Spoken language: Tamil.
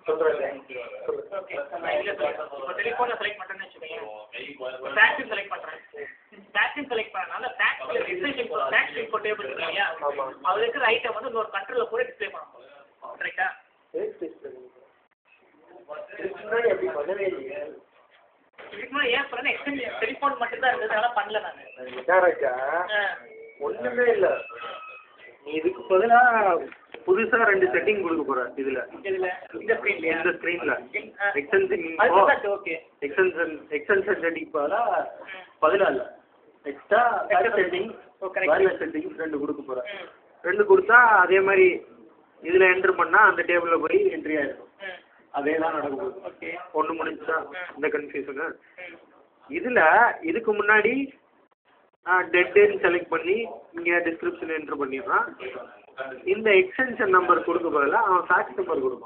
சொல்கிறேன். ஓகே நான் இதில் இப்போ டெலிஃபோனில் செலக்ட் பண்ணுறேன்னு வச்சுக்கோங்க. டேக்ஸின் செலக்ட் பண்ணுறேன். டேக்ஸின் செலக்ட் பண்ணனால டேக்ஸில் எக்ஸ்டென்ஷன் டேக்ஸ் இன்போ டேபிள் இருக்கு இல்லையா, அது இருக்கிற ஐட்டம் வந்து இன்னொரு கண்ட்ரோலில் கூட டிஸ்பிளே பண்ணணும். கரெக்டா? முன்னாடி அப்படி பண்ணவே இல்லையே. இதுக்கு முன்னாடி ஏன் பண்ணேன், எக்ஸ்டென்ஷன் டெலிஃபோன் மட்டும்தான் இருந்தது, அதெல்லாம் பண்ணல நான். ராஜா ஒன்றுமே இல்லை. நீ இதுக்கு பதிலாக புதுசாக 2 செட்டிங் கொடுக்க போகிற இதில் இதில் இந்த ஸ்க்ரீன்லையா? இந்த ஸ்க்ரீனில் எக்ஸ்டென்ஷன் ஓகே எக்ஸ்டென்ஷன் செட்டிங் பதிலாக இல்லை, எக்ஸ்ட்ரா செட்டிங் வேரியஸ் செட்டிங் 2 கொடுக்க போகிறேன். 2 கொடுத்தா அதே மாதிரி இதில் என்ட்ரு பண்ணால் அந்த டேபிளில் போய் என்ட்ரி ஆகிடும். அதே தான் நடக்க போகுது. ஓகே ஒன்று முடிஞ்சா இந்த கன்ஃபியூஷனு. இதில் இதுக்கு முன்னாடி டெட்டுன்னு செலக்ட் பண்ணி இங்கே டிஸ்கிரிப்ஷன் என்ட்ரு பண்ணிடுறான். இந்த எக்ஸ்டென்ஷன் நம்பர் கொடுக்க பதிலாக அவன் ஃபேக்ஸ் நம்பர் கொடுப்பான்.